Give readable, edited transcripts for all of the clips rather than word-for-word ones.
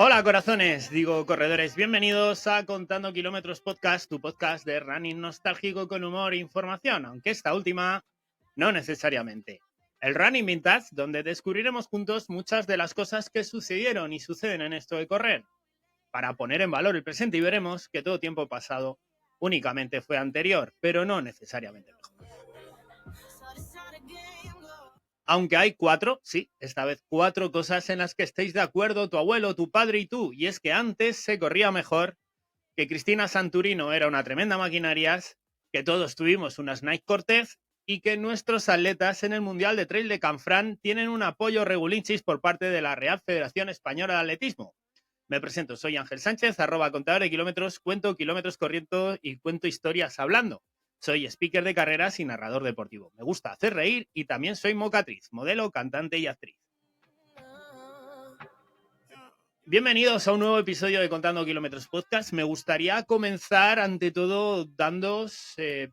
Hola corazones, digo corredores, bienvenidos a Contando Kilómetros Podcast, tu podcast de running nostálgico con humor e información, aunque esta última no necesariamente. El Running Vintage, donde descubriremos juntos muchas de las cosas que sucedieron y suceden en esto de correr, para poner en valor el presente y veremos que todo tiempo pasado únicamente fue anterior, pero no necesariamente mejor. Aunque hay esta vez cuatro cosas en las que estéis de acuerdo tu abuelo, tu padre y tú, y es que antes se corría mejor, que Cristina Santurino era una tremenda maquinarias, que todos tuvimos unas Nike Cortez y que nuestros atletas en el Mundial de Trail de Canfrán tienen un apoyo regulinchis por parte de la Real Federación Española de Atletismo. Me presento, soy Ángel Sánchez, @contador de kilómetros, cuento kilómetros corriendo y cuento historias hablando. Soy speaker de carreras y narrador deportivo. Me gusta hacer reír y también soy mocatriz, modelo, cantante y actriz. Bienvenidos a un nuevo episodio de Contando Kilómetros Podcast. Me gustaría comenzar ante todo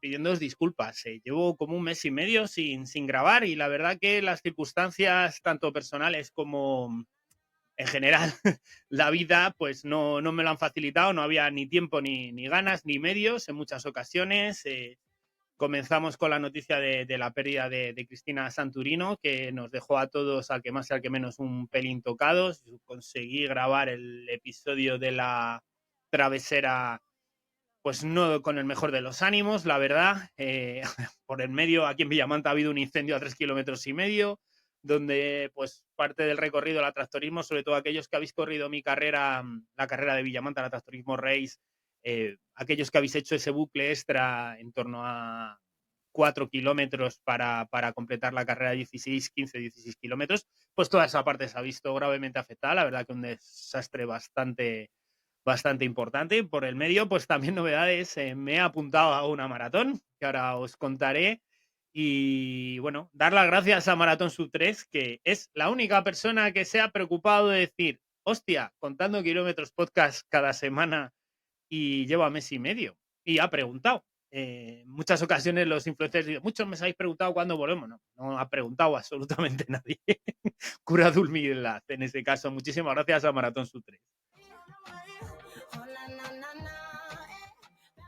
pidiéndoos disculpas. Llevo como un mes y medio sin grabar y la verdad que las circunstancias tanto personales como en general la vida pues no me lo han facilitado. No había ni tiempo ni ganas ni medios en muchas ocasiones. Comenzamos con la noticia de la pérdida de Cristina Santurino, que nos dejó a todos, al que más y al que menos, un pelín tocados. Conseguí grabar el episodio de la travesera, pues no con el mejor de los ánimos, la verdad. Por el medio, aquí en Villamanta ha habido un incendio a 3,5 kilómetros, donde pues parte del recorrido, la tractorismo, sobre todo aquellos que habéis corrido mi carrera, la carrera de Villamanta, la tractorismo race, aquellos que habéis hecho ese bucle extra en torno a 4 kilómetros para completar la carrera de 16 kilómetros, pues toda esa parte se ha visto gravemente afectada. La verdad que un desastre bastante importante. Por el medio, pues también novedades. Me he apuntado a una maratón, que ahora os contaré. Y bueno, dar las gracias a Maratón Sub 3, que es la única persona que se ha preocupado de decir, hostia, Contando Kilómetros Podcast cada semana y lleva mes y medio. Y ha preguntado. Muchas ocasiones los influencers dicen, muchos me habéis preguntado cuándo volvemos. No ha preguntado absolutamente nadie. Cura Dulmidad, en ese caso. Muchísimas gracias a Maratón Sub 3.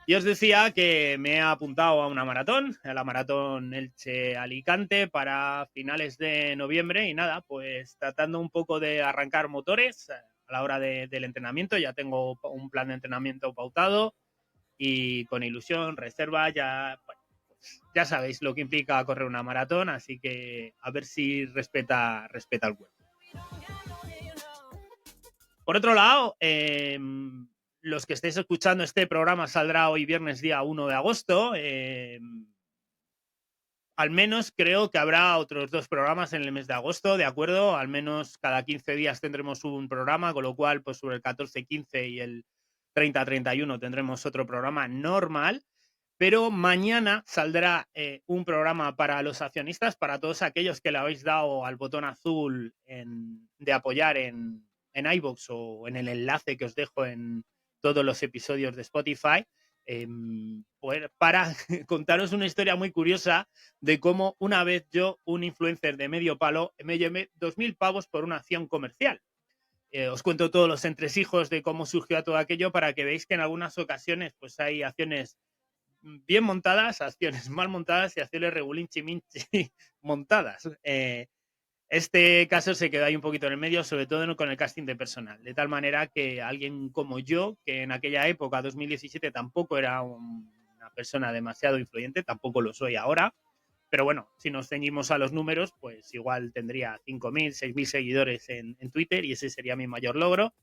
Y os decía que me he apuntado a una maratón, a la maratón Elche-Alicante para finales de noviembre y nada, pues tratando un poco de arrancar motores a la hora del entrenamiento. Ya tengo un plan de entrenamiento pautado y con ilusión, reserva, ya sabéis lo que implica correr una maratón, así que a ver si respeta el cuerpo. Por otro lado, los que estéis escuchando este programa saldrá hoy viernes día 1 de agosto. Al menos creo que habrá otros 2 programas en el mes de agosto, ¿de acuerdo? Al menos cada 15 días tendremos un programa, con lo cual pues sobre el 14-15 y el 30-31 tendremos otro programa normal. Pero mañana saldrá un programa para los accionistas, para todos aquellos que le habéis dado al botón azul de apoyar en iVoox o en el enlace que os dejo en todos los episodios de Spotify, pues para contaros una historia muy curiosa de cómo una vez yo, un influencer de medio palo, me llevé 2.000 pavos por una acción comercial. Os cuento todos los entresijos de cómo surgió todo aquello para que veáis que en algunas ocasiones pues hay acciones bien montadas, acciones mal montadas y acciones regulinchi minchi montadas. Este caso se quedó ahí un poquito en el medio, sobre todo con el casting de personal, de tal manera que alguien como yo, que en aquella época, 2017, tampoco era una persona demasiado influyente, tampoco lo soy ahora, pero bueno, si nos ceñimos a los números, pues igual tendría 5.000, 6.000 seguidores en Twitter y ese sería mi mayor logro.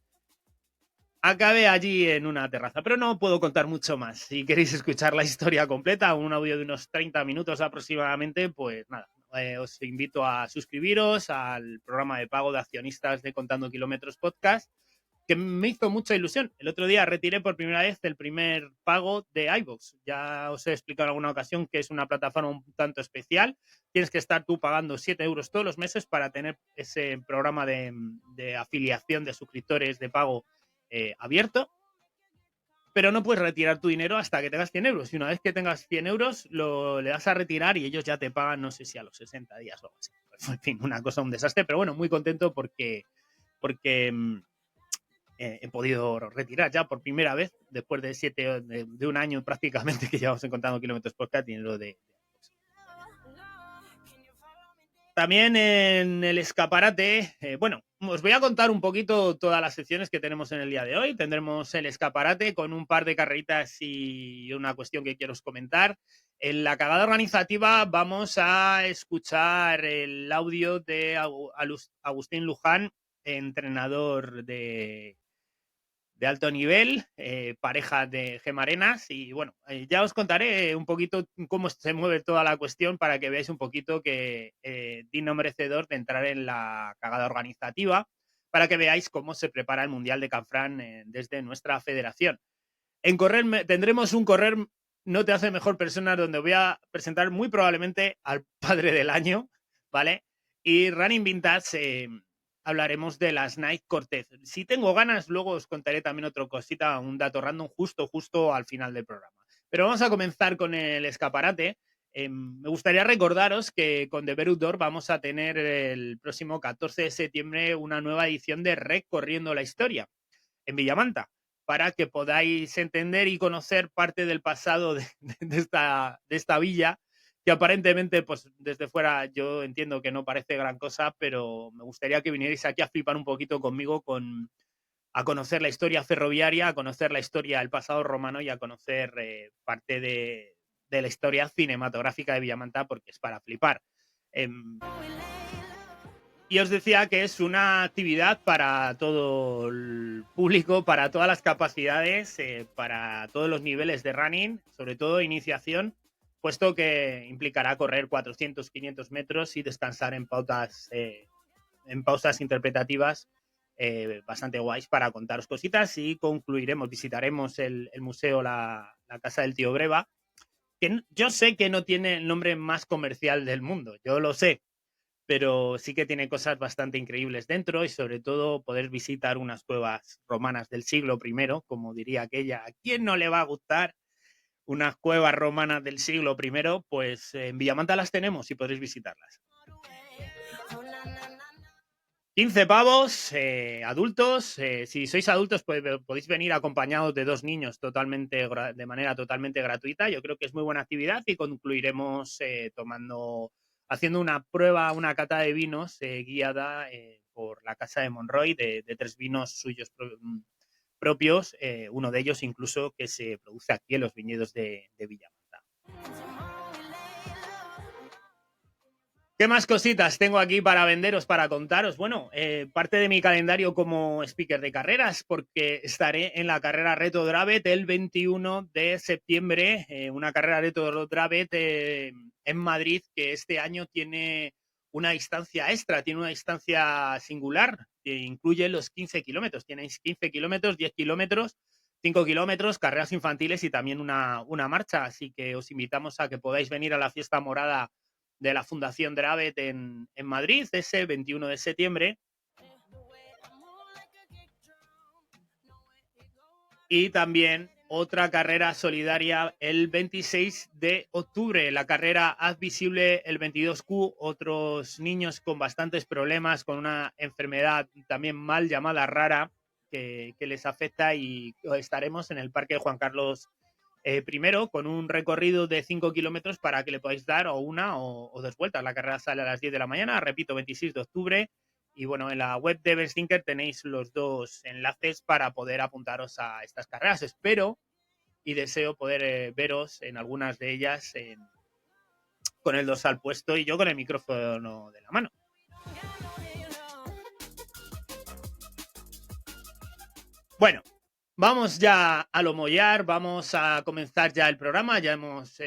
Acabé allí en una terraza, pero no puedo contar mucho más. Si queréis escuchar la historia completa, un audio de unos 30 minutos aproximadamente, pues nada, os invito a suscribiros al programa de pago de accionistas de Contando Kilómetros Podcast, que me hizo mucha ilusión. El otro día retiré por primera vez el primer pago de iVoox. Ya os he explicado en alguna ocasión que es una plataforma un tanto especial. Tienes que estar tú pagando 7 euros todos los meses para tener ese programa de afiliación de suscriptores de pago abierto, pero no puedes retirar tu dinero hasta que tengas 100 euros. Y una vez que tengas 100 euros, le das a retirar y ellos ya te pagan, no sé si a los 60 días o algo así. Pues, en fin, una cosa, un desastre, pero bueno, muy contento porque he podido retirar ya por primera vez, después de un año prácticamente que llevamos contando kilómetros por cada dinero de. También en el escaparate, bueno, os voy a contar un poquito todas las secciones que tenemos en el día de hoy. Tendremos el escaparate con un par de carreritas y una cuestión que quiero os comentar. En la cagada organizativa vamos a escuchar el audio de Agustín Luján, entrenador de alto nivel, pareja de Gemarenas. Y bueno, ya os contaré un poquito cómo se mueve toda la cuestión para que veáis un poquito que digno merecedor de entrar en la cagada organizativa, para que veáis cómo se prepara el Mundial de Canfrán desde nuestra federación. En correr tendremos un correr no te hace mejor persona, donde voy a presentar muy probablemente al padre del año, ¿vale? Y Running Vintage, hablaremos de las Nike Cortez. Si tengo ganas, luego os contaré también otra cosita, un dato random justo al final del programa. Pero vamos a comenzar con el escaparate. Me gustaría recordaros que con The Berutdor vamos a tener el próximo 14 de septiembre una nueva edición de Recorriendo la Historia en Villamanta, para que podáis entender y conocer parte del pasado de esta villa, que aparentemente, pues desde fuera yo entiendo que no parece gran cosa, pero me gustaría que vinierais aquí a flipar un poquito conmigo, a conocer la historia ferroviaria, a conocer la historia del pasado romano y a conocer parte de la historia cinematográfica de Villamanta, porque es para flipar. Y os decía que es una actividad para todo el público, para todas las capacidades, para todos los niveles de running, sobre todo iniciación, puesto que implicará correr 400, 500 metros y descansar en pausas interpretativas bastante guays para contaros cositas, y visitaremos el museo, la Casa del Tío Breva, que yo sé que no tiene el nombre más comercial del mundo, yo lo sé, pero sí que tiene cosas bastante increíbles dentro, y sobre todo poder visitar unas cuevas romanas del siglo I, como diría aquella, ¿a quién no le va a gustar unas cuevas romanas del siglo I? Pues en Villamanta las tenemos y podréis visitarlas. 15 pavos, adultos. Si sois adultos, podéis venir acompañados de 2 niños de manera totalmente gratuita. Yo creo que es muy buena actividad, y concluiremos haciendo una prueba, una cata de vinos guiada por la Casa de Monroy, de 3 vinos suyos propios, uno de ellos incluso que se produce aquí en los viñedos de Villamanta. ¿Qué más cositas tengo aquí para venderos, para contaros? Bueno, parte de mi calendario como speaker de carreras, porque estaré en la carrera Reto Dravet el 21 de septiembre, una carrera Reto Dravet en Madrid, que este año tiene una distancia extra, tiene una distancia singular, que incluye los 15 kilómetros. Tenéis 15 kilómetros, 10 kilómetros, 5 kilómetros, carreras infantiles y también una marcha. Así que os invitamos a que podáis venir a la fiesta morada de la Fundación Dravet en Madrid, ese 21 de septiembre. Y también otra carrera solidaria el 26 de octubre, la carrera Haz Visible el 22Q, otros niños con bastantes problemas, con una enfermedad también mal llamada rara que les afecta, y estaremos en el Parque Juan Carlos primero, con un recorrido de 5 kilómetros para que le podáis dar o una o 2 vueltas. La carrera sale a las 10 de la mañana, repito, 26 de octubre. Y bueno, en la web de Benstinker tenéis los 2 enlaces para poder apuntaros a estas carreras. Espero y deseo poder veros en algunas de ellas con el dorsal puesto y yo con el micrófono de la mano. Bueno, vamos ya a lo mollar, vamos a comenzar ya el programa. Ya hemos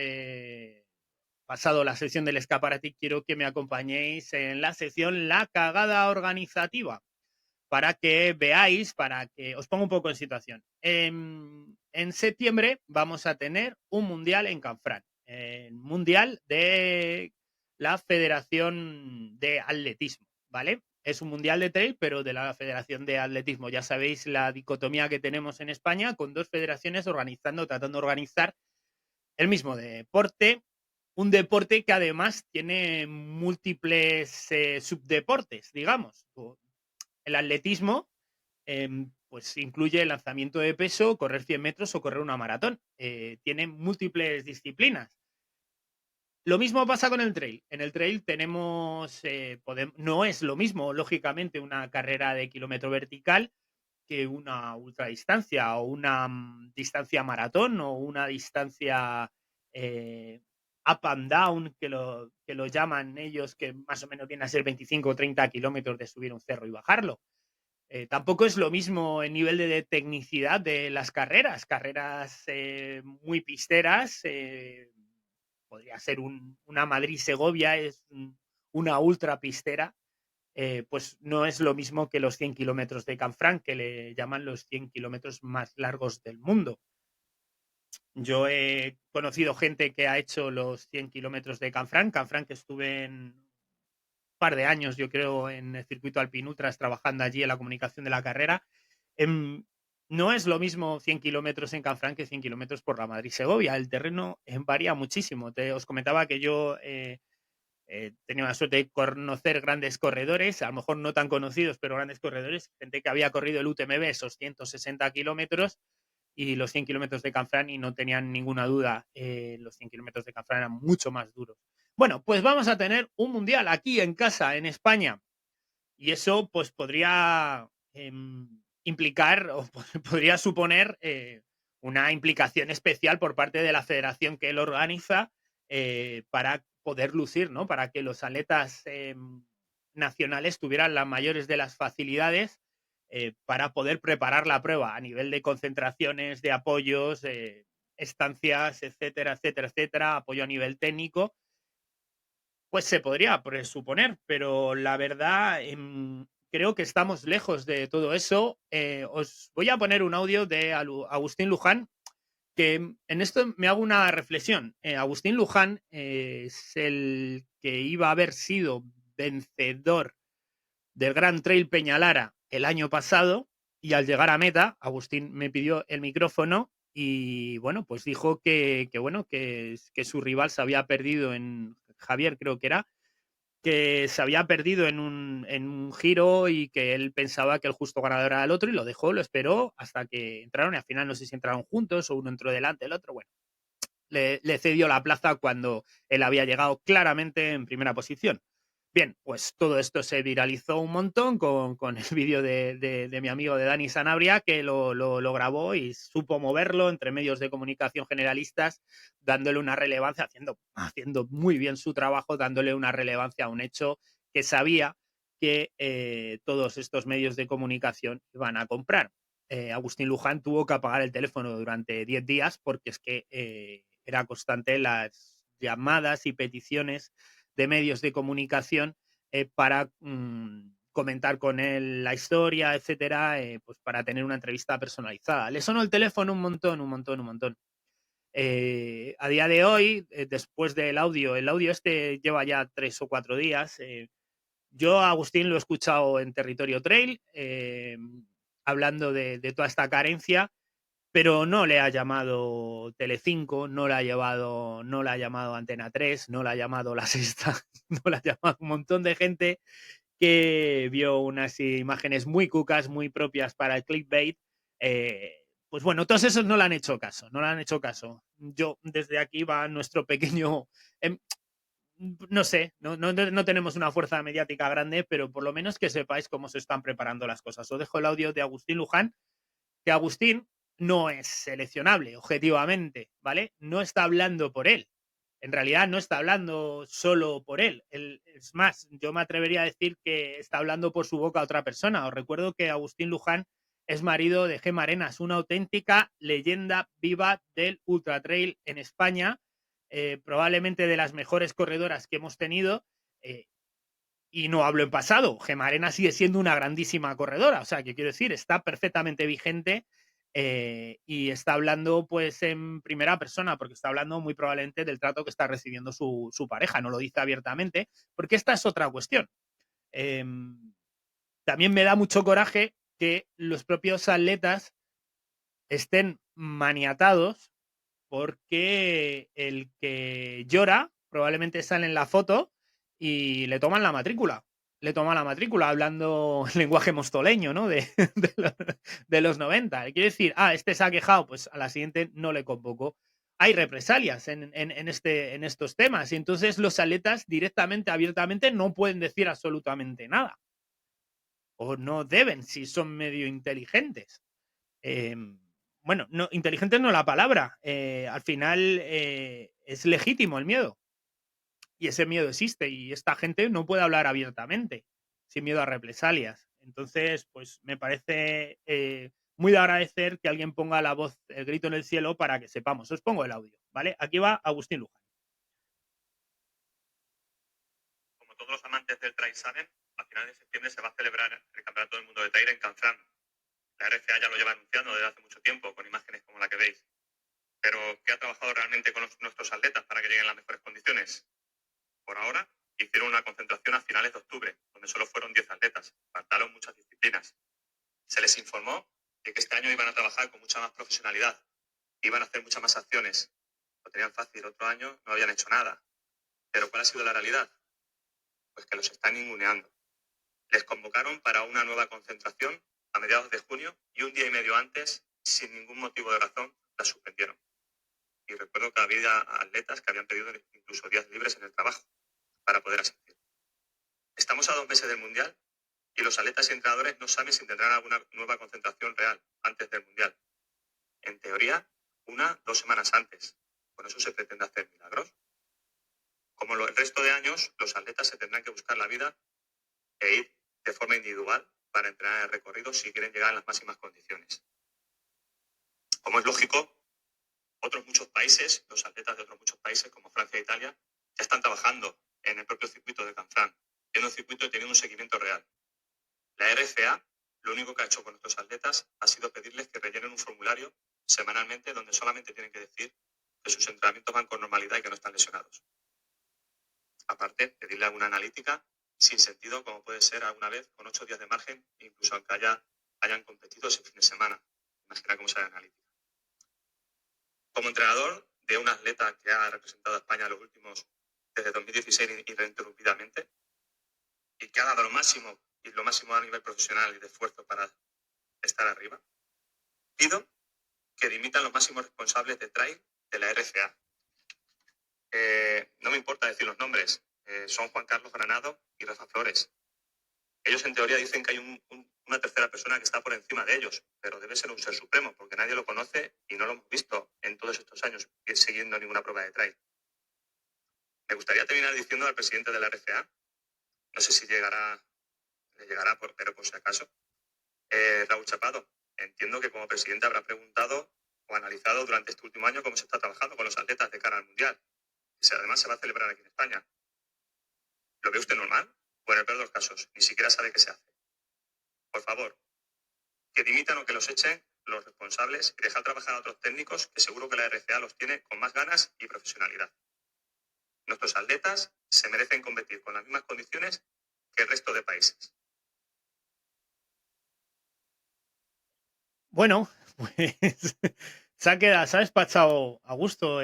pasado la sección del escaparate y quiero que me acompañéis en la sección La Cagada Organizativa, para que veáis, para que os ponga un poco en situación. En septiembre vamos a tener un mundial en Canfrán, el mundial de la Federación de Atletismo, ¿vale? Es un mundial de trail, pero de la Federación de Atletismo. Ya sabéis la dicotomía que tenemos en España, con 2 federaciones tratando de organizar el mismo deporte, un deporte que además tiene múltiples subdeportes, digamos. El atletismo pues incluye lanzamiento de peso, correr 100 metros o correr una maratón. Tiene múltiples disciplinas. Lo mismo pasa con el trail. En el trail tenemos, no es lo mismo, lógicamente, una carrera de kilómetro vertical que una ultradistancia o una distancia maratón o una distancia up and down, que lo llaman ellos, que más o menos viene a ser 25 o 30 kilómetros de subir un cerro y bajarlo. Tampoco es lo mismo el nivel de tecnicidad de las carreras muy pisteras. Podría ser una Madrid-Segovia, es una ultra pistera, pues no es lo mismo que los 100 kilómetros de Canfranc, que le llaman los 100 kilómetros más largos del mundo. Yo he conocido gente que ha hecho los 100 kilómetros de Canfranc. Canfranc estuve en un par de años, yo creo, en el circuito Alpinultras, trabajando allí en la comunicación de la carrera. No es lo mismo 100 kilómetros en Canfranc que 100 kilómetros por la Madrid-Segovia. El terreno varía muchísimo. Os comentaba que yo tenía la suerte de conocer grandes corredores, a lo mejor no tan conocidos, pero grandes corredores, gente que había corrido el UTMB esos 160 kilómetros y los 100 kilómetros de Canfranc, y no tenían ninguna duda, los 100 kilómetros de Canfranc eran mucho más duros. Bueno, pues vamos a tener un mundial aquí en casa, en España, y eso pues podría implicar o podría suponer una implicación especial por parte de la federación que él organiza, para poder lucir, ¿no? Para que los atletas nacionales tuvieran las mayores de las facilidades para poder preparar la prueba a nivel de concentraciones, de apoyos, estancias, etcétera, etcétera, etcétera, apoyo a nivel técnico. Pues se podría presuponer, pero la verdad, creo que estamos lejos de todo eso. Os voy a poner un audio de Agustín Luján, que en esto me hago una reflexión. Agustín Luján es el que iba a haber sido vencedor del Gran Trail Peñalara el año pasado, y al llegar a meta, Agustín me pidió el micrófono y bueno, pues dijo que su rival se había perdido en Javier, creo que era, que se había perdido en un giro y que él pensaba que el justo ganador era el otro, y lo dejó, lo esperó hasta que entraron, y al final no sé si entraron juntos o uno entró delante del otro. Bueno, le cedió la plaza cuando él había llegado claramente en primera posición. Bien, pues todo esto se viralizó un montón con el vídeo de mi amigo de Dani Sanabria, que lo grabó y supo moverlo entre medios de comunicación generalistas, dándole una relevancia, haciendo muy bien su trabajo, dándole una relevancia a un hecho que sabía que todos estos medios de comunicación iban a comprar. Agustín Luján tuvo que apagar el teléfono durante 10 días porque es que era constante las llamadas y peticiones de medios de comunicación para comentar con él la historia, etcétera, pues para tener una entrevista personalizada. Le sonó el teléfono un montón, un montón, un montón. A día de hoy, después del audio, el audio este lleva ya 3 o 4 días. Yo a Agustín lo he escuchado en Territorio Trail, hablando de toda esta carencia, pero no le ha llamado Telecinco, no le ha llamado Antena 3, no le ha llamado La Sexta, no le ha llamado un montón de gente que vio unas imágenes muy cucas, muy propias para el clickbait. Pues bueno, todos esos no le han hecho caso, no le han hecho caso. Yo, desde aquí va nuestro pequeño... no sé, no tenemos una fuerza mediática grande, pero por lo menos que sepáis cómo se están preparando las cosas. Os dejo el audio de Agustín Luján, que Agustín no es seleccionable objetivamente, ¿vale? No está hablando por él. En realidad no está hablando solo por él. Es más, yo me atrevería a decir que está hablando por su boca a otra persona. Os recuerdo que Agustín Luján es marido de Gemma Arenas, una auténtica leyenda viva del ultra trail en España, probablemente de las mejores corredoras que hemos tenido. Y no hablo en pasado, Gemma Arenas sigue siendo una grandísima corredora, o sea, que quiero decir, está perfectamente vigente, y está hablando pues en primera persona, porque está hablando muy probablemente del trato que está recibiendo su pareja, no lo dice abiertamente, porque esta es otra cuestión. También me da mucho coraje que los propios atletas estén maniatados porque el que llora probablemente sale en la foto y le toman la matrícula. le toma la matrícula hablando lenguaje mostoleño, ¿no? De los 90. Quiere decir, este se ha quejado, pues a la siguiente no le convocó. Hay represalias en estos temas y entonces los atletas directamente, abiertamente, no pueden decir absolutamente nada. O no deben, si son medio inteligentes. Bueno, no, inteligentes no es la palabra. Al final es legítimo el miedo. Y ese miedo existe y esta gente no puede hablar abiertamente, sin miedo a represalias. Entonces, pues me parece muy de agradecer que alguien ponga la voz, el grito en el cielo para que sepamos. Os pongo el audio, ¿vale? Aquí va Agustín Luján. Como todos los amantes del trail saben, a finales de septiembre se va a celebrar el Campeonato del Mundo de Trail en Canfranc. La RFA ya lo lleva anunciando desde hace mucho tiempo, con imágenes como la que veis. Pero, ¿qué ha trabajado realmente con nuestros atletas para que lleguen en las mejores condiciones? Por ahora, hicieron una concentración a finales de octubre, donde solo fueron 10 atletas. Faltaron muchas disciplinas. Se les informó de que este año iban a trabajar con mucha más profesionalidad, iban a hacer muchas más acciones. Lo tenían fácil, otro año no habían hecho nada. Pero ¿cuál ha sido la realidad? Pues que los están ninguneando. Les convocaron para una nueva concentración a mediados de junio y un día y medio antes, sin ningún motivo de razón, la suspendieron. Y recuerdo que había atletas que habían pedido incluso días libres en el trabajo para poder asistir. Estamos a 2 meses del Mundial y los atletas y entrenadores no saben si tendrán alguna nueva concentración real antes del Mundial. En teoría, 2 semanas antes. ¿Con eso se pretende hacer milagros? Como el resto de años, los atletas se tendrán que buscar la vida e ir de forma individual para entrenar el recorrido si quieren llegar en las máximas condiciones. Como es lógico, otros muchos países, los atletas de otros muchos países como Francia e Italia, ya están trabajando en el propio circuito de Canfranc, en un circuito y teniendo un seguimiento real. La RFA lo único que ha hecho con nuestros atletas ha sido pedirles que rellenen un formulario semanalmente donde solamente tienen que decir que sus entrenamientos van con normalidad y que no están lesionados. Aparte, pedirle alguna analítica sin sentido, como puede ser alguna vez con 8 días de margen, incluso aunque hayan competido ese fin de semana. Imagina cómo será la analítica. Como entrenador de un atleta que ha representado a España desde 2016 ininterrumpidamente, y que ha dado lo máximo a nivel profesional y de esfuerzo para estar arriba, pido que dimitan los máximos responsables de trail de la RFA. No me importa decir los nombres, son Juan Carlos Granado y Rafa Flores. Ellos en teoría dicen que hay una tercera persona que está por encima de ellos, pero debe ser un ser supremo, porque nadie lo conoce y no lo hemos visto en todos estos años siguiendo ninguna prueba de trail. Me gustaría terminar diciendo al presidente de la RFA, no sé si le llegará, pero por si acaso, Raúl Chapado, entiendo que como presidente habrá preguntado o analizado durante este último año cómo se está trabajando con los atletas de cara al Mundial, que además se va a celebrar aquí en España. ¿Lo ve usted normal? O en el peor de los casos, ni siquiera sabe qué se hace. Por favor, que dimitan o que los echen los responsables y dejar trabajar a otros técnicos que seguro que la RCA los tiene con más ganas y profesionalidad. Nuestros atletas se merecen competir con las mismas condiciones que el resto de países. Bueno, pues se ha despachado a gusto,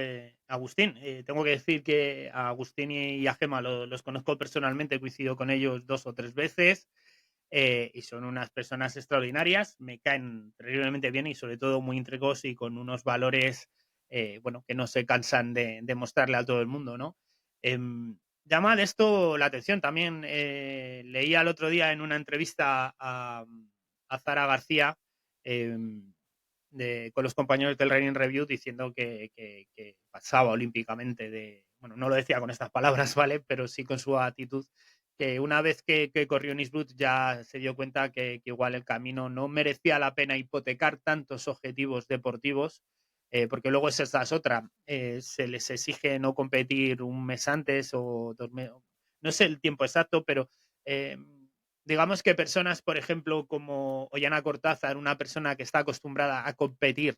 Agustín. Tengo que decir que a Agustín y a Gema los conozco personalmente, coincido con ellos 2 o 3 veces y son unas personas extraordinarias, me caen terriblemente bien y sobre todo muy íntegros y con unos valores bueno, que no se cansan de mostrarle a todo el mundo, ¿no? Llama de esto la atención. También leía el otro día en una entrevista a Zara García con los compañeros del Running Review diciendo que pasaba olímpicamente bueno, no lo decía con estas palabras, ¿vale? Pero sí con su actitud, que una vez que corrió en Innsbruck ya se dio cuenta que igual el camino no merecía la pena hipotecar tantos objetivos deportivos, porque luego esa es otra, se les exige no competir un mes antes o 2 meses, no sé el tiempo exacto, pero eh, digamos que personas, por ejemplo, como Ollana Cortázar, una persona que está acostumbrada a competir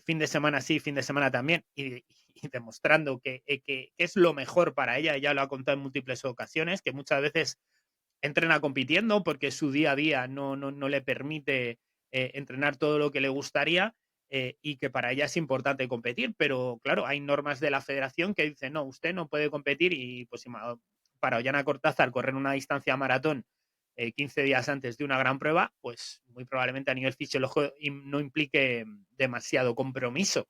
fin de semana sí, fin de semana también, y demostrando que es lo mejor para ella. Ella lo ha contado en múltiples ocasiones, que muchas veces entrena compitiendo porque su día a día no le permite entrenar todo lo que le gustaría y que para ella es importante competir, pero claro, hay normas de la federación que dicen, no, usted no puede competir y pues para Ollana Cortázar correr una distancia maratón 15 días antes de una gran prueba, pues muy probablemente a nivel fisiológico no implique demasiado compromiso.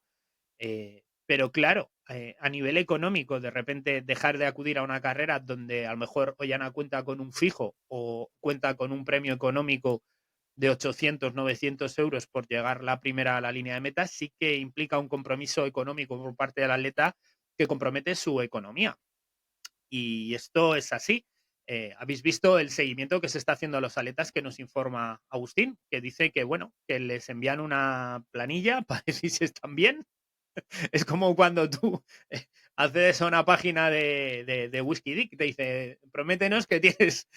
Pero claro, a nivel económico, de repente dejar de acudir a una carrera donde a lo mejor Ollana cuenta con un fijo o cuenta con un premio económico de 800, 900 euros por llegar la primera a la línea de meta, sí que implica un compromiso económico por parte del atleta que compromete su economía. Y esto es así. Habéis visto el seguimiento que se está haciendo a los atletas que nos informa Agustín, que dice que, bueno, que les envían una planilla para decir si están bien. Es como cuando tú accedes a una página de Whisky Dick, te dice, prométenos que tienes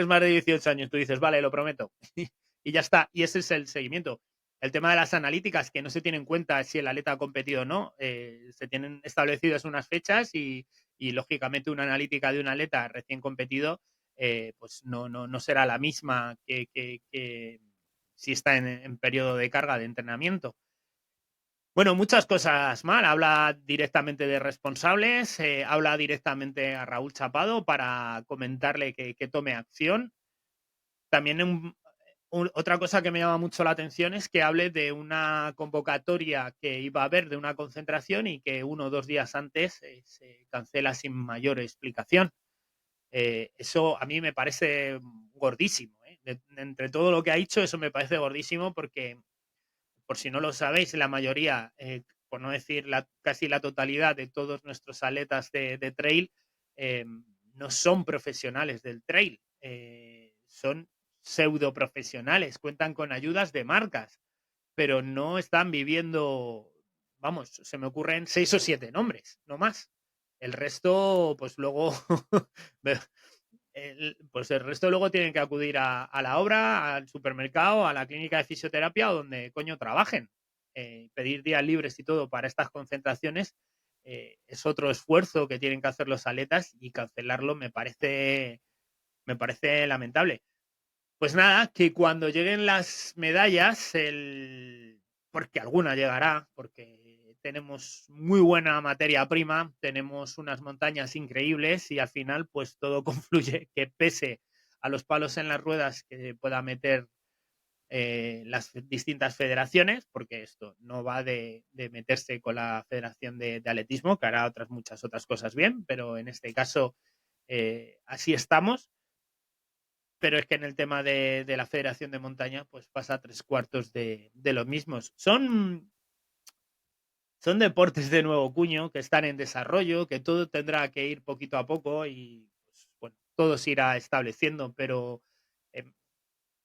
más de 18 años. Tú dices, vale, lo prometo. Y ya está. Y ese es el seguimiento. El tema de las analíticas, que no se tiene en cuenta si el atleta ha competido o no, se tienen establecidas unas fechas y lógicamente una analítica de un atleta recién competido pues no será la misma que si está en periodo de carga de entrenamiento. Bueno, muchas cosas mal. Habla directamente de responsables, habla directamente a Raúl Chapado para comentarle que tome acción. También otra cosa que me llama mucho la atención es que hable de una convocatoria que iba a haber de una concentración y que 1 o 2 días antes se cancela sin mayor explicación. Eso a mí me parece gordísimo. Entre todo lo que ha dicho, eso me parece gordísimo porque, por si no lo sabéis, la mayoría, por no decir casi la totalidad de todos nuestros atletas de trail, no son profesionales del trail, son pseudo profesionales, cuentan con ayudas de marcas, pero no están viviendo, vamos, se me ocurren 6 o 7 nombres, no más. El resto, pues luego pues el resto luego tienen que acudir a la obra, al supermercado, a la clínica de fisioterapia o donde coño trabajen. Pedir días libres y todo para estas concentraciones es otro esfuerzo que tienen que hacer los atletas y cancelarlo me parece lamentable. Pues nada, que cuando lleguen las medallas, porque alguna llegará, porque tenemos muy buena materia prima, tenemos unas montañas increíbles y al final pues todo confluye que pese a los palos en las ruedas que pueda meter las distintas federaciones, porque esto no va de meterse con la Federación de Atletismo, que hará muchas otras cosas bien, pero en este caso así estamos. Pero es que en el tema de la Federación de Montaña, pues pasa 3/4 de los mismos. Son deportes de nuevo cuño que están en desarrollo, que todo tendrá que ir poquito a poco y pues, bueno, todo se irá estableciendo, pero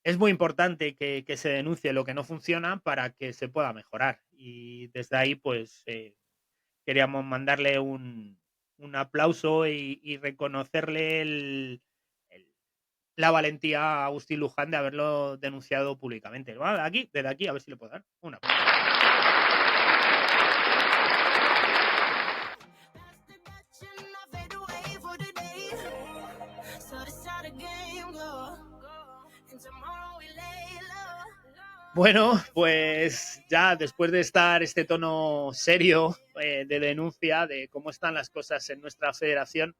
es muy importante que se denuncie lo que no funciona para que se pueda mejorar. Y desde ahí, pues queríamos mandarle un aplauso y reconocerle la valentía a Agustín Luján de haberlo denunciado públicamente. Bueno, desde aquí, a ver si le puedo dar un aplauso. Bueno, pues ya después de estar este tono serio de denuncia de cómo están las cosas en nuestra federación,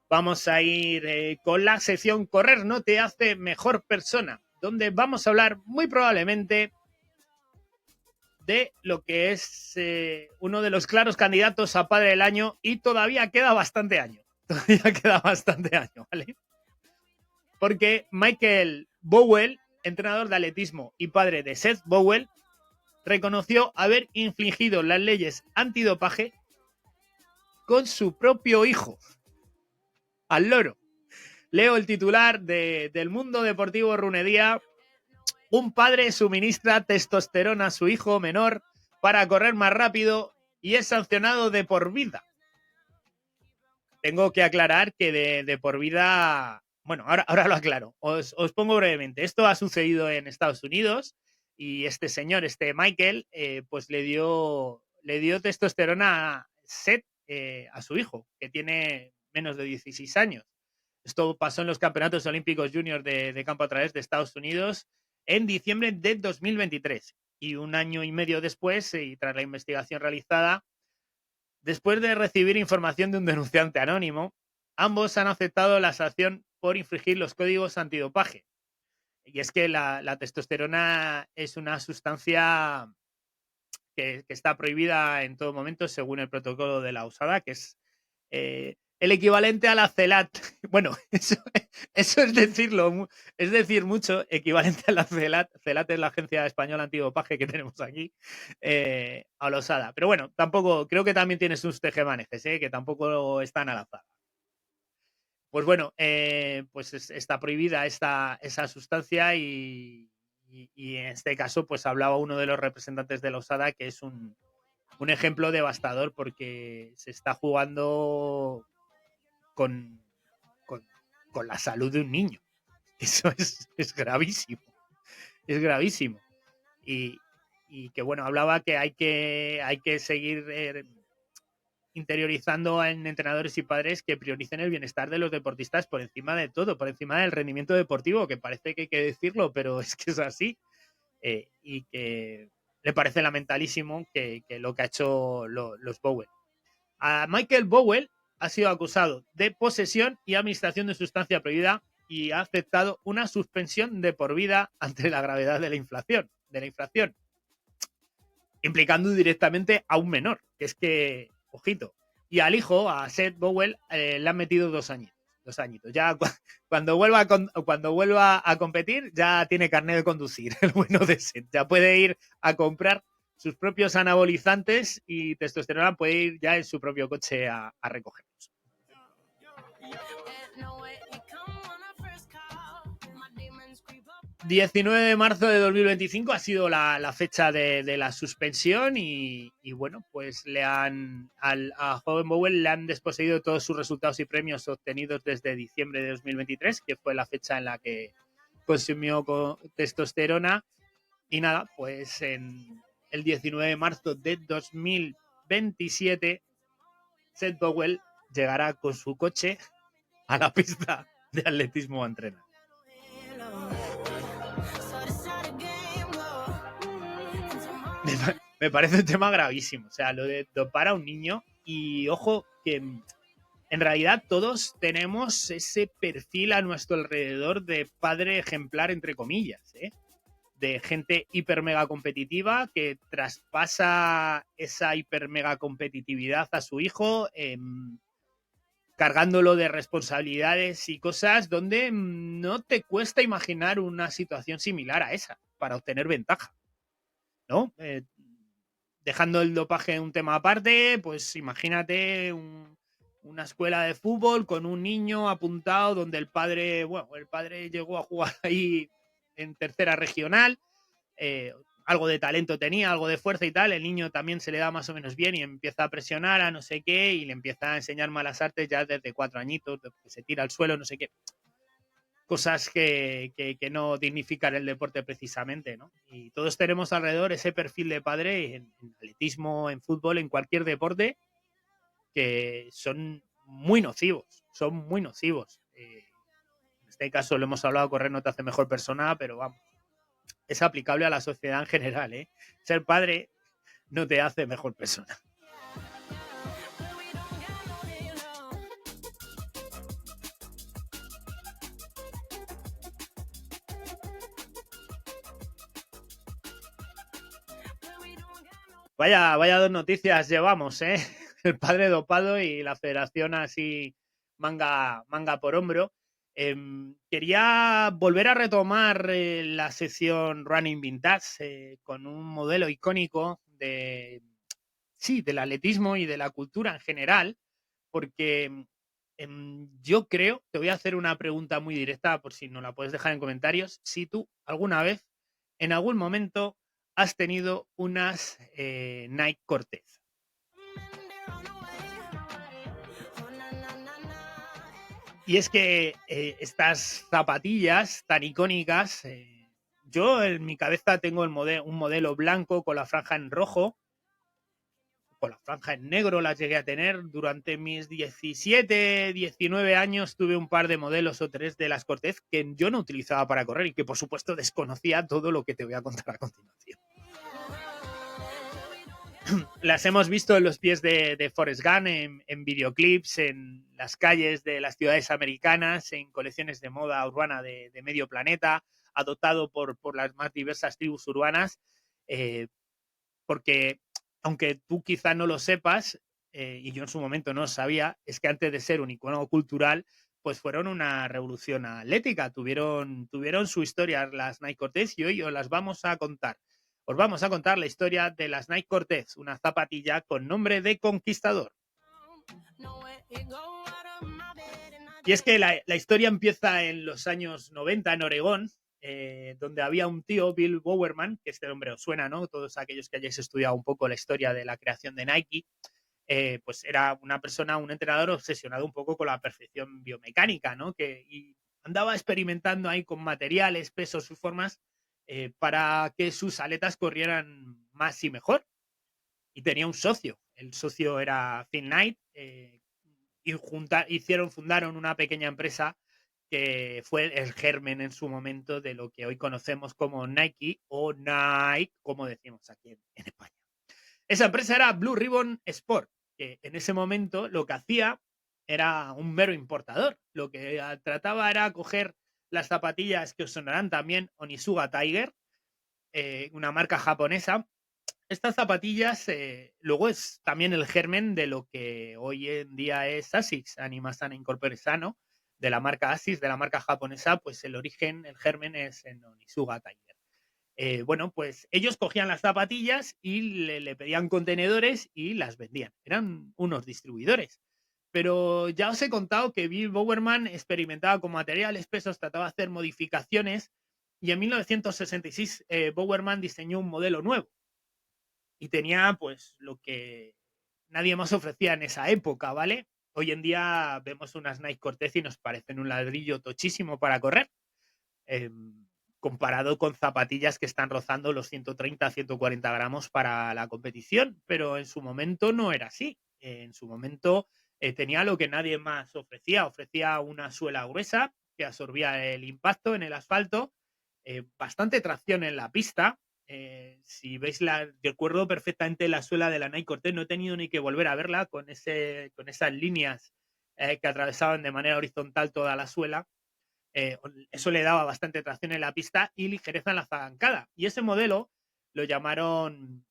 vamos a ir con la sección Correr no te hace mejor persona, donde vamos a hablar muy probablemente de lo que es uno de los claros candidatos a padre del año y todavía queda bastante año. ¿Vale? Porque Michael Bowell, entrenador de atletismo y padre de Seth Bowell, reconoció haber infringido las leyes antidopaje con su propio hijo. Al loro. Leo el titular del Mundo Deportivo Runedía. Un padre suministra testosterona a su hijo menor para correr más rápido y es sancionado de por vida. Tengo que aclarar que de por vida... Bueno, ahora lo aclaro. Os pongo brevemente. Esto ha sucedido en Estados Unidos y este señor, Michael, pues le dio testosterona a Seth, a su hijo, que tiene menos de 16 años. Esto pasó en los Campeonatos Olímpicos Junior de campo a través de Estados Unidos en diciembre de 2023. Y un año y medio después, y tras la investigación realizada, después de recibir información de un denunciante anónimo, ambos han aceptado la sanción por infringir los códigos antidopaje. Y es que la testosterona es una sustancia que está prohibida en todo momento según el protocolo de la USADA, que es el equivalente a la CELAT. Bueno, eso es decirlo, es decir mucho, equivalente a la CELAT. CELAT es la Agencia Española Antidopaje que tenemos aquí, a la USADA. Pero bueno, tampoco, creo que también tiene sus tejemanejes, que tampoco están al azar. Pues bueno, pues está prohibida esa sustancia y en este caso pues hablaba uno de los representantes de la USADA que es un ejemplo devastador porque se está jugando con la salud de un niño. Eso es gravísimo. Es gravísimo. Y que bueno, hablaba que hay que seguir interiorizando en entrenadores y padres que prioricen el bienestar de los deportistas por encima de todo, por encima del rendimiento deportivo, que parece que hay que decirlo, pero es que es así. Y que le parece lamentalísimo que lo que ha hecho los Bowen. A Michael Bowen ha sido acusado de posesión y administración de sustancia prohibida y ha aceptado una suspensión de por vida ante la gravedad de la infracción, implicando directamente a un menor, que es que, ojito, y al hijo, a Seth Bowen, le han metido 2 años. 2 añitos. Ya cuando vuelva a competir, ya tiene carnet de conducir, el bueno de Seth. Ya puede ir a comprar sus propios anabolizantes y testosterona, puede ir ya en su propio coche a recogerlos. 19 de marzo de 2025 ha sido la fecha de la suspensión y bueno, pues a joven Bowen le han desposeído todos sus resultados y premios obtenidos desde diciembre de 2023, que fue la fecha en la que consumió testosterona. Y nada, pues en el 19 de marzo de 2027, Seth Bowen llegará con su coche a la pista de atletismo a entrenar. Me parece un tema gravísimo, o sea, lo de dopar a un niño. Y ojo que en realidad todos tenemos ese perfil a nuestro alrededor de padre ejemplar, entre comillas, de gente hiper mega competitiva que traspasa esa hiper mega competitividad a su hijo, cargándolo de responsabilidades y cosas donde no te cuesta imaginar una situación similar a esa para obtener ventaja, ¿no? Dejando el dopaje un tema aparte, pues imagínate una escuela de fútbol con un niño apuntado donde el padre llegó a jugar ahí en tercera regional, algo de talento tenía, algo de fuerza y tal, el niño también se le da más o menos bien y empieza a presionar a no sé qué y le empieza a enseñar malas artes ya desde 4 añitos, que se tira al suelo, no sé qué. Cosas que no dignifican el deporte precisamente, ¿no? Y todos tenemos alrededor ese perfil de padre en atletismo, en fútbol, en cualquier deporte, que son muy nocivos, en este caso lo hemos hablado, correr no te hace mejor persona, pero vamos, es aplicable a la sociedad en general, ¿eh? Ser padre no te hace mejor persona. Vaya 2 noticias llevamos, ¿eh? El padre dopado y la federación así manga por hombro. Quería volver a retomar la sección Running Vintage con un modelo icónico del atletismo y de la cultura en general, porque yo creo, te voy a hacer una pregunta muy directa por si no la puedes dejar en comentarios, si tú alguna vez, en algún momento, has tenido unas Nike Cortez. Y es que estas zapatillas tan icónicas, yo en mi cabeza tengo un modelo blanco con la franja en rojo, con la franja en negro las llegué a tener. Durante mis 17, 19 años tuve un par de modelos o 3 de las Cortez que yo no utilizaba para correr y que por supuesto desconocía todo lo que te voy a contar a continuación. las hemos visto en los pies de Forrest Gump, en videoclips, en las calles de las ciudades americanas, en colecciones de moda urbana de medio planeta, adoptado por las más diversas tribus urbanas, eh, porque aunque tú quizá no lo sepas, y yo en su momento no lo sabía, es que antes de ser un icono cultural, pues fueron una revolución atlética, tuvieron su historia las Nike Cortez y hoy os las vamos a contar. Os vamos a contar la historia de las Nike Cortez, una zapatilla con nombre de conquistador. Y es que la historia empieza en los años 90 en Oregón, donde había un tío, Bill Bowerman, que este nombre os suena, ¿no? Todos aquellos que hayáis estudiado un poco la historia de la creación de Nike, pues era una persona, un entrenador obsesionado un poco con la perfección biomecánica, ¿no? Y andaba experimentando ahí con materiales, pesos y formas para que sus aletas corrieran más y mejor. Y tenía un socio. El socio era Phil Knight, y fundaron una pequeña empresa que fue el germen en su momento de lo que hoy conocemos como Nike o Nike, como decimos aquí en España. Esa empresa era Blue Ribbon Sport, que en ese momento lo que hacía era un mero importador. Lo que trataba era coger las zapatillas que os sonarán también, Onitsuga Tiger, una marca japonesa. Estas zapatillas luego es también el germen de lo que hoy en día es Asics, Animasana Incorpore Sano, de la marca Asics, de la marca japonesa, pues el origen, el germen es en Onitsuga Tiger. Bueno, pues ellos cogían las zapatillas y le pedían contenedores y las vendían. Eran unos distribuidores. Pero ya os he contado que Bill Bowerman experimentaba con materiales, pesos, trataba de hacer modificaciones y en 1966 Bowerman diseñó un modelo nuevo y tenía pues lo que nadie más ofrecía en esa época, ¿vale? Hoy en día vemos unas Nike Cortez y nos parecen un ladrillo tochísimo para correr, eh, comparado con zapatillas que están rozando los 130, 140 gramos para la competición, pero en su momento no era así. En su momento tenía lo que nadie más ofrecía una suela gruesa que absorbía el impacto en el asfalto, bastante tracción en la pista. Si veis, recuerdo perfectamente la suela de la Nike Cortez, no he tenido ni que volver a verla con esas líneas que atravesaban de manera horizontal toda la suela. Eso le daba bastante tracción en la pista y ligereza en la zancada. Y ese modelo lo llamaron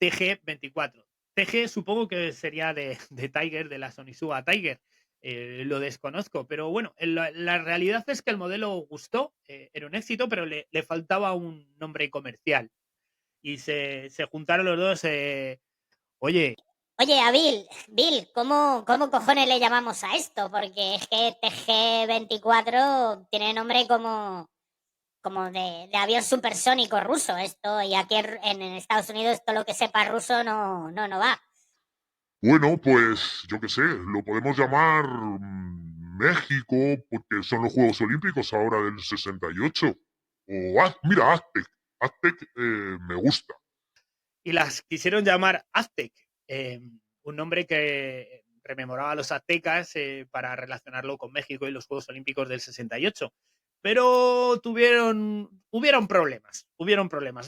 TG24. TG supongo que sería de Tiger, de la Onitsuga Tiger. Lo desconozco, pero bueno, la realidad es que el modelo gustó, era un éxito, pero le faltaba un nombre comercial. Y se juntaron los dos. Oye, Oye, a Bill, ¿cómo cojones le llamamos a esto? Porque es que TG-24 tiene nombre como de avión supersónico ruso. Esto, y aquí en Estados Unidos, esto lo que sepa ruso no va. Bueno, pues yo qué sé, lo podemos llamar México, porque son los Juegos Olímpicos ahora del 68. O, mira, Aztec. Aztec me gusta. y las quisieron llamar Aztec, un nombre que rememoraba a los aztecas para relacionarlo con México y los Juegos Olímpicos del 68. Pero hubieron problemas.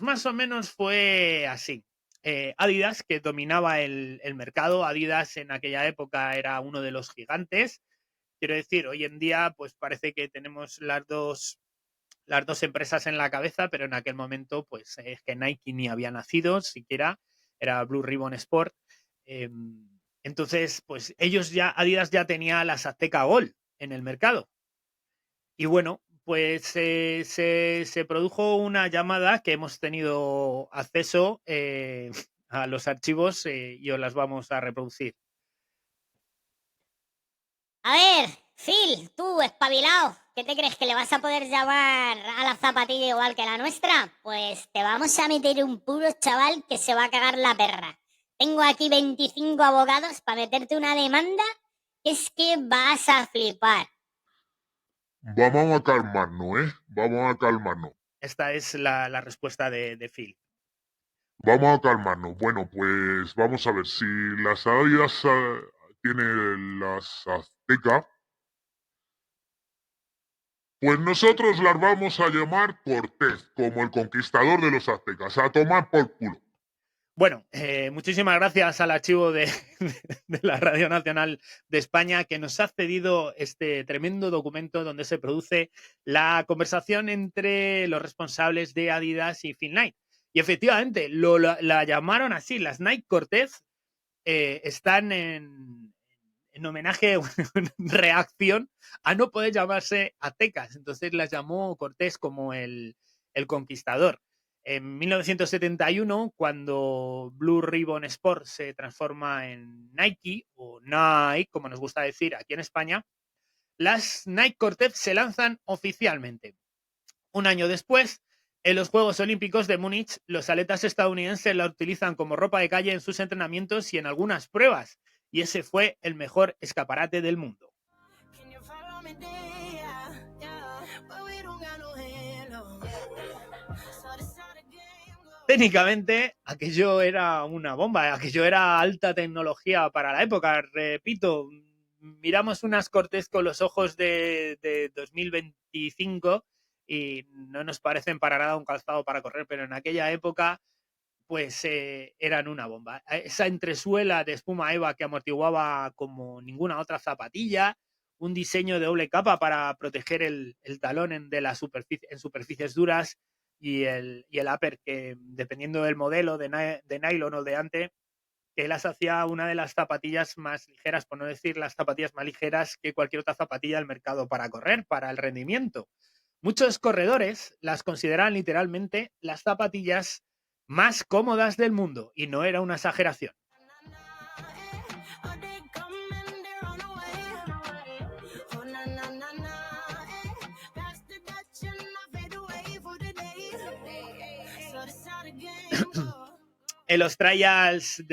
Más o menos fue así. Adidas, que dominaba el mercado, Adidas en aquella época era uno de los gigantes. Quiero decir, hoy en día, pues parece que tenemos las dos empresas en la cabeza, pero en aquel momento, pues es que Nike ni había nacido siquiera, era Blue Ribbon Sport. Entonces, pues Adidas ya tenía las Azteca Gold en el mercado. Y bueno, pues se produjo una llamada que hemos tenido acceso a los archivos y os las vamos a reproducir. A ver, Phil, tú, espabilado, ¿qué te crees que le vas a poder llamar a la zapatilla igual que la nuestra? Pues te vamos a meter un puro chaval que se va a cagar la perra. Tengo aquí 25 abogados para meterte una demanda que es que vas a flipar. Vamos a calmarnos, ¿eh? Vamos a calmarnos. Esta es la respuesta de Phil. Vamos a calmarnos. Bueno, pues vamos a ver. Si las Adidas tiene las Azteca, pues nosotros las vamos a llamar Cortés, como el conquistador de los aztecas. A tomar por culo. Bueno, muchísimas gracias al archivo de la Radio Nacional de España, que nos ha cedido este tremendo documento donde se produce la conversación entre los responsables de Adidas y Phil Knight. Y efectivamente, la llamaron así, las Nike Cortez están en homenaje, en reacción a no poder llamarse Aztecas. Entonces las llamó Cortés como el conquistador. En 1971, cuando Blue Ribbon Sport se transforma en Nike, o Nike, como nos gusta decir aquí en España, las Nike Cortez se lanzan oficialmente. Un año después, en los Juegos Olímpicos de Múnich, los atletas estadounidenses la utilizan como ropa de calle en sus entrenamientos y en algunas pruebas, y ese fue el mejor escaparate del mundo. Técnicamente, aquello era una bomba, aquello era alta tecnología para la época. Repito, miramos unas Cortez con los ojos de 2025 y no nos parecen para nada un calzado para correr, pero en aquella época pues eran una bomba. Esa entresuela de espuma EVA que amortiguaba como ninguna otra zapatilla, un diseño de doble capa para proteger el talón en superficies duras y el upper que, dependiendo del modelo de nylon o de ante, que las hacía una de las zapatillas más ligeras, por no decir las zapatillas más ligeras que cualquier otra zapatilla del mercado para correr, para el rendimiento. Muchos corredores las consideran literalmente las zapatillas más cómodas del mundo, y no era una exageración. En los trials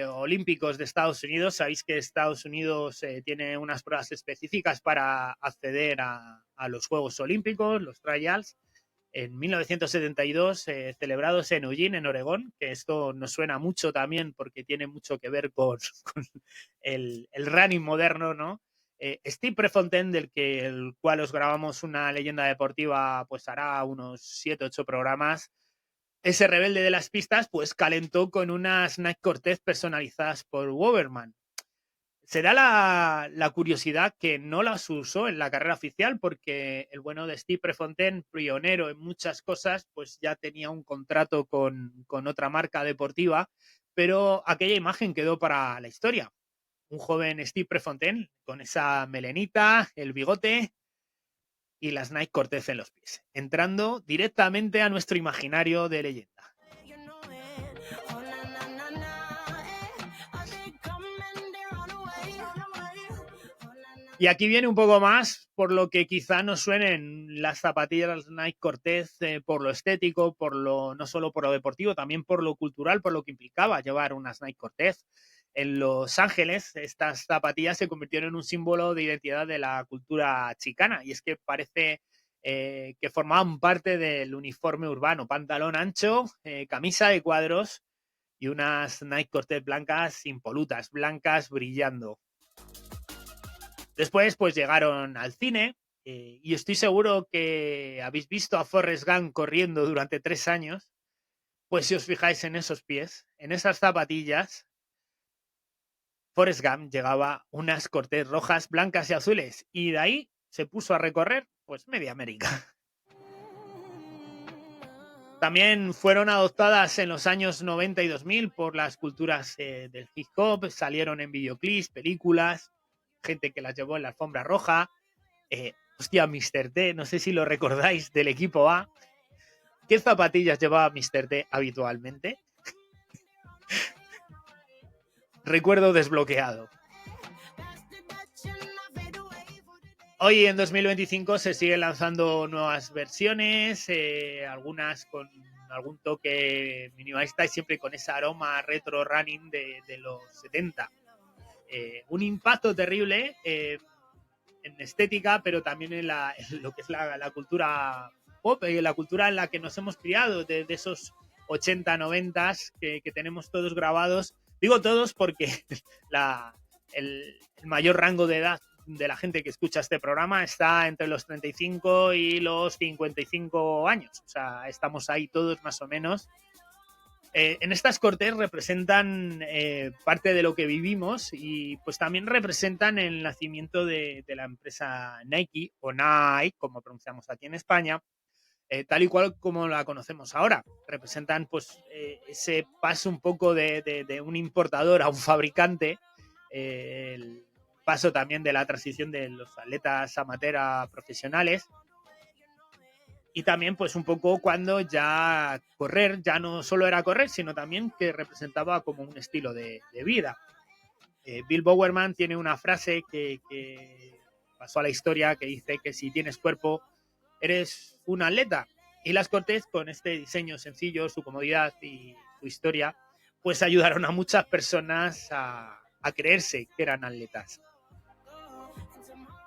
olímpicos de Estados Unidos, sabéis que Estados Unidos tiene unas pruebas específicas para acceder a los Juegos Olímpicos, los trials. En 1972, celebrados en Eugene, en Oregón, que esto nos suena mucho también porque tiene mucho que ver con el running moderno, ¿no? Steve Prefontaine, el cual os grabamos una leyenda deportiva, pues hará unos 7-8 programas. Ese rebelde de las pistas, pues calentó con unas Nike Cortez personalizadas por Wouverman. Se da la curiosidad que no las usó en la carrera oficial porque el bueno de Steve Prefontaine, pionero en muchas cosas, pues ya tenía un contrato con otra marca deportiva, pero aquella imagen quedó para la historia. Un joven Steve Prefontaine con esa melenita, el bigote y las Nike Cortez en los pies, entrando directamente a nuestro imaginario de leyenda. Y aquí viene un poco más por lo que quizá nos suenen las zapatillas Nike Cortez, por lo estético, no solo por lo deportivo, también por lo cultural, por lo que implicaba llevar unas Nike Cortez. En Los Ángeles, estas zapatillas se convirtieron en un símbolo de identidad de la cultura chicana, y es que parece que formaban parte del uniforme urbano: pantalón ancho, camisa de cuadros y unas Nike Cortez blancas impolutas, blancas brillando. Después, pues llegaron al cine, y estoy seguro que habéis visto a Forrest Gump corriendo durante 3 años. Pues si os fijáis en esos pies, en esas zapatillas, Forrest Gump llevaba unas Cortez rojas, blancas y azules, y de ahí se puso a recorrer pues media América. También fueron adoptadas en los años 90 y 2000 por las culturas del hip hop, salieron en videoclips, películas, gente que las llevó en la alfombra roja. Hostia, Mr. T, no sé si lo recordáis, del equipo A. ¿Qué zapatillas llevaba Mr. T habitualmente? Recuerdo desbloqueado. Hoy en 2025 se siguen lanzando nuevas versiones, algunas con algún toque minimalista y siempre con ese aroma retro running de los 70. Un impacto terrible en estética, pero también en lo que es la cultura pop y la cultura en la que nos hemos criado, de esos 80, 90 que tenemos todos grabados. Digo todos porque el mayor rango de edad de la gente que escucha este programa está entre los 35 y los 55 años. O sea, estamos ahí todos más o menos. En estas cortes representan parte de lo que vivimos y pues también representan el nacimiento de la empresa Nike o Nike, como pronunciamos aquí en España, tal y cual como la conocemos ahora. Representan pues ese paso un poco de un importador a un fabricante, el paso también de la transición de los atletas amateur a profesionales. Y también, pues un poco cuando ya correr ya no solo era correr, sino también que representaba como un estilo de vida. Bill Bowerman tiene una frase que pasó a la historia que dice que si tienes cuerpo, eres un atleta. Y las Cortez, con este diseño sencillo, su comodidad y su historia, pues ayudaron a muchas personas a creerse que eran atletas.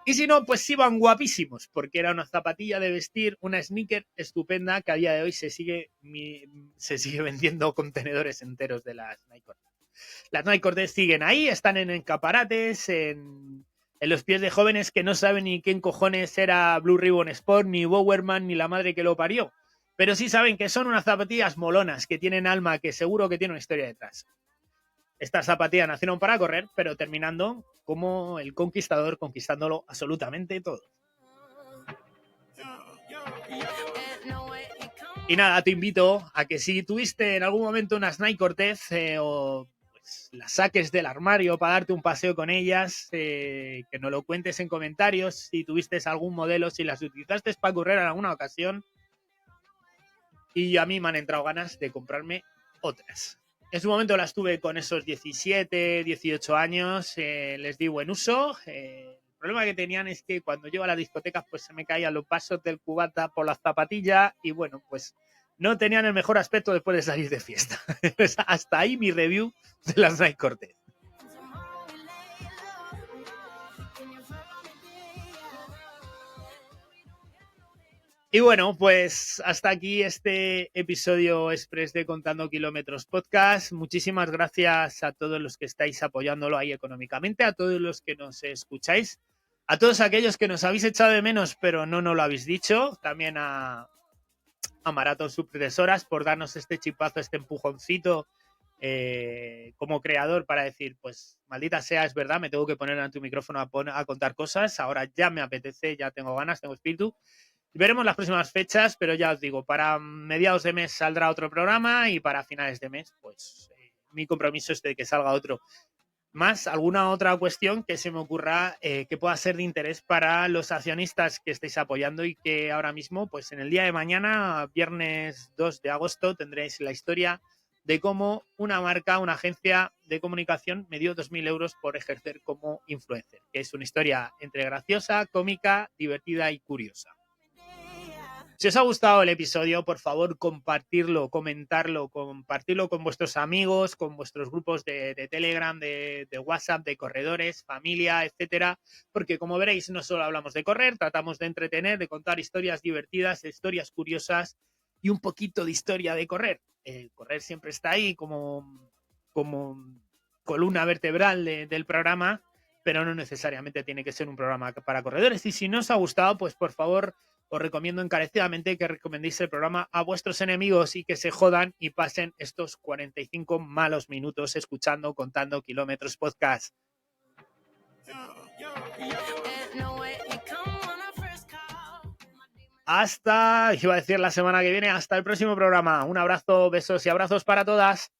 Y si no, pues iban guapísimos, porque era una zapatilla de vestir, una sneaker estupenda que a día de hoy se sigue vendiendo contenedores enteros de las Nike Cortez. Las Nike Cortez siguen ahí, están en escaparates, en los pies de jóvenes que no saben ni quién cojones era Blue Ribbon Sport, ni Bowerman, ni la madre que lo parió. Pero sí saben que son unas zapatillas molonas, que tienen alma, que seguro que tiene una historia detrás. Estas zapatillas nacieron para correr, pero terminando como el conquistador, conquistándolo absolutamente todo. Y nada, te invito a que si tuviste en algún momento unas Nike Cortez o pues, las saques del armario para darte un paseo con ellas, que nos lo cuentes en comentarios si tuviste algún modelo, si las utilizaste para correr en alguna ocasión. Y a mí me han entrado ganas de comprarme otras. En su momento las tuve con esos 17, 18 años, les di buen uso. El problema que tenían es que cuando yo a las discotecas pues se me caían los pasos del cubata por las zapatillas y bueno, pues no tenían el mejor aspecto después de salir de fiesta. Hasta ahí mi review de las Nike Cortez. Y bueno, pues hasta aquí este episodio express de Contando Kilómetros Podcast. Muchísimas gracias a todos los que estáis apoyándolo ahí económicamente, a todos los que nos escucháis, a todos aquellos que nos habéis echado de menos pero no nos lo habéis dicho, también a Maratón Sucesoras por darnos este chipazo, este empujoncito como creador para decir, pues maldita sea, es verdad, me tengo que poner ante un micrófono a contar cosas, ahora ya me apetece, ya tengo ganas, tengo espíritu. Veremos las próximas fechas, pero ya os digo, para mediados de mes saldrá otro programa y para finales de mes, pues mi compromiso es de que salga otro. Más alguna otra cuestión que se me ocurra que pueda ser de interés para los accionistas que estéis apoyando y que ahora mismo, pues en el día de mañana, viernes 2 de agosto, tendréis la historia de cómo una marca, una agencia de comunicación me dio 2.000 euros por ejercer como influencer, que es una historia entre graciosa, cómica, divertida y curiosa. Si os ha gustado el episodio, por favor, compartirlo, comentarlo, compartirlo con vuestros amigos, con vuestros grupos de Telegram, de WhatsApp, de corredores, familia, etcétera. Porque como veréis, no solo hablamos de correr, tratamos de entretener, de contar historias divertidas, historias curiosas y un poquito de historia de correr. Correr siempre está ahí como columna vertebral del programa, pero no necesariamente tiene que ser un programa para corredores. Y si no os ha gustado, pues por favor, os recomiendo encarecidamente que recomendéis el programa a vuestros enemigos y que se jodan y pasen estos 45 malos minutos escuchando Contando Kilómetros Podcast. Hasta, iba a decir la semana que viene, hasta el próximo programa. Un abrazo, besos y abrazos para todas.